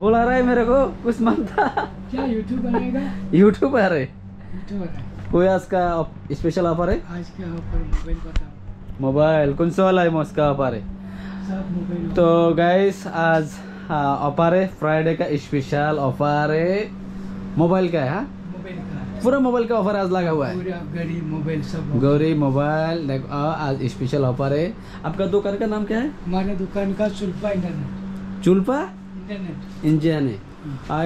बुला रहा है मेरे को कुछ मानता क्या यूट्यूब बनाएगा? यूट्यूब है। यूट्यूबर है। कोई आज का स्पेशल ऑफर है? आज क्या ऑफर? मोबाइल बताओ। मोबाइल कौन सा वाला है उसका ऑफर है? सब मोबाइल। तो गाइस आज ऑफर है, फ्राइडे का स्पेशल ऑफर है। मोबाइल का है? हाँ मोबाइल का पूरा मोबाइल का ऑफर आज लगा हुआ है। पूरा गड़ी मोबाइल सब। गौरी मोबाइल देखो आज स्पेशल ऑफर है। आपका दुकान का नाम क्या है? हमारे दुकान का चुल्पा इंटरनेट। चुल्पा इंटरनेट इंडियन है।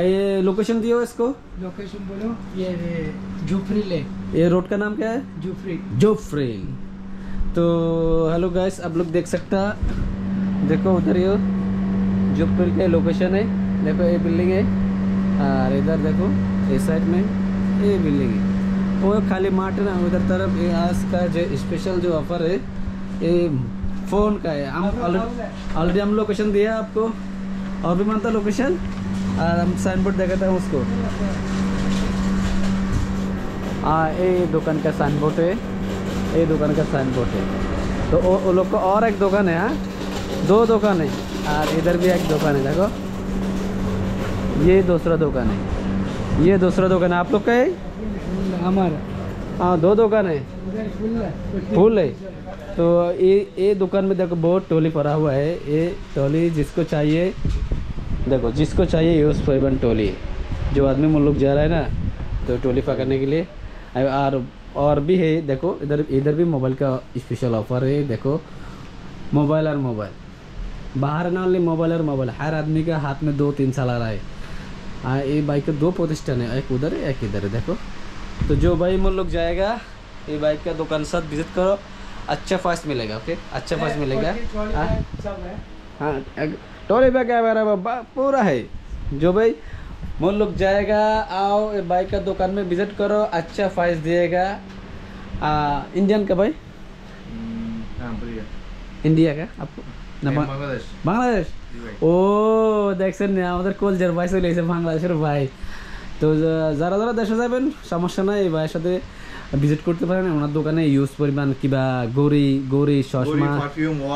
ये लोकेशन दियो इसको। लोकेशन बोलो। ये जुफरी ले। ये रोड का नाम क्या है? जुफरी। जोफ्री। तो हेलो गाइस, आप लोग देख सकता, देखो उधर ये जोफ्री के लोकेशन है। देखो ये बिल्डिंग है और इधर देखो इस साइड में ये बिल्डिंग है। वो खाली मार्ट है ना उधर तरफ। ये आज का जो स्पेशल जो ऑफर है ये फ़ोन का है। हम ऑलरेडी हम लोकेशन दिया आपको और भी मानता लोकेशन और हम साइन बोर्ड देखाता हूँ उसको। ये दुकान का साइन बोर्ड है, ये दुकान का साइन बोर्ड है। तो वो लोग का और एक दुकान है। हाँ दो दुकान है और इधर भी एक दुकान है। देखो ये दूसरा दुकान है, ये दूसरा दुकान है। आप लोग का है? हमारा हाँ दो दुकान है। फुल है। तो ये दुकान में देखो बहुत टोली पड़ा हुआ है। ये टोली जिसको चाहिए, देखो जिसको चाहिए यूज़ फॉर टोली। जो आदमी हम लोग जा रहा है ना तो टोली पकड़ने के लिए। और भी है देखो इधर भी मोबाइल का स्पेशल ऑफर है। देखो मोबाइल और मोबाइल बाहर ना ओनली मोबाइल और मोबाइल, हर आदमी का हाथ में 2-3 साल आ रहा है। ये बाइक के 2 प्रतिष्ठान है, एक उधर है एक इधर है। देखो तो जो भाई हम लोग जाएगा ये बाइक का दुकान साथ विजिट करो, अच्छा फास्ट मिलेगा। ओके अच्छा फास्ट मिलेगा। हाँ टोली बैग है पूरा है। जो भाई मोल लोग जाएगा आओ ये बाइक का दुकान में विजिट करो, अच्छा फाइज दिएगा। इंडियन का भाई? इंडिया का आपको ना? बांग्लादेश। ও দেখছেন আমাদের কলজের ভাই চলে এসেছে বাংলাদেশের ভাই। তো যারা যারা দেশে যাবেন সমস্যা নাই, এই ভাইয়ের সাথে ভিজিট করতে পারেন। ওনার দোকানে ইউজ পরিমাণ কিবা গড়ি চশমা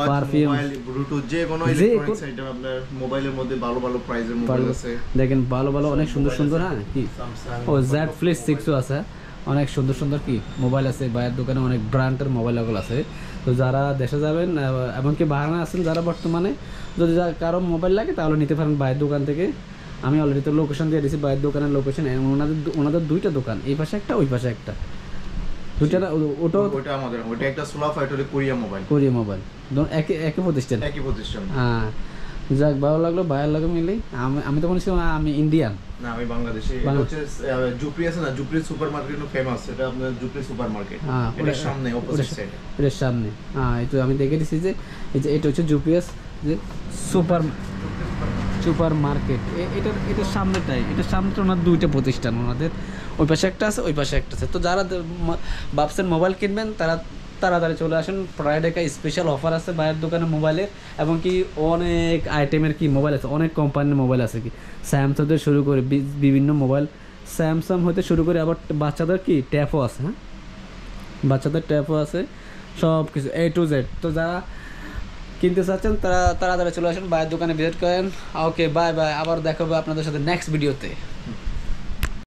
পারফিউম ব্লুটুথ যে কোনো ইলেকট্রনিক্স আইটেম আপনার মোবাইলের মধ্যে ভালো ভালো প্রাইসের মোবাইল আছে। দেখেন ভালো ভালো অনেক সুন্দর সুন্দর। হ্যাঁ কি ও Z Flip 6 আছে, অনেক সুন্দর সুন্দর কি মোবাইল আছে। ভাইয়ের দোকানে অনেক ব্র্যান্ডের মোবাইলগুলো আছে। তো যারা দেশে যাবেন এমনকি বাহানা আছেন যারা বর্তমানে, যদি কারো মোবাইল লাগে তাহলে নিতে পারেন ভাইয়ের দোকান থেকে। আমি অলরেডি তো লোকেশন দিয়ে দিয়েছি ভাইয়ের দোকানের লোকেশন। ওনাদের 2টা দোকান, এই পাশে একটা ওই পাশে একটা। দুইটা না ওটা আমাদের ওটা একটা সোলা ফাইটারে কোরিয়া মোবাইল একই প্রতিষ্ঠান। হ্যাঁ যাক ভালো লাগলো ভাইয়ের লাগে মিলে। আমি তো মনে ছিলাম আমি ইন্ডিয়ান না, আমি বাংলাদেশি। এটা হচ্ছে জুপ্রি আছে না, জুপ্রি সুপারমার্কেট নো ফেমাস। এটা আপনার জুপ্রি সুপারমার্কেট। হ্যাঁ এর সামনে অপোজিট সাইডে, এর সামনে। হ্যাঁ এই তো আমি দেখে দিছি যে এই যে এটা হচ্ছে জুপিএস যে সুপার মার্কেট। এটার সামনেটাই, এটার সামনেটা ওনার 2টা প্রতিষ্ঠান। ওনাদের ওই পাশে একটা আছে ওই পাশে একটা আছে। তো যারা ভাবছেন মোবাইল কিনবেন তারা তাড়াতাড়ি চলে আসেন। ফ্রাইডে কা স্পেশাল অফার আছে বাইরের দোকানে মোবাইলের, এবং কি অনেক আইটেমের কি মোবাইল আছে, অনেক কোম্পানির মোবাইল আছে। কি স্যামসাং থেকে শুরু করে বিভিন্ন মোবাইল, স্যামসাং হতে শুরু করে আবার বাচ্চাদের কি ট্যাপও আছে। হ্যাঁ বাচ্চাদের ট্যাপও আছে, সব কিছু A to Z। তো যারা কিনতে চাচ্ছেন তারা তাড়াতাড়ি চলে আসেন বাইরের দোকানে ভিজিট করেন। ওকে বাই বাই, আবার দেখা হবে আপনাদের সাথে নেক্সট ভিডিওতে।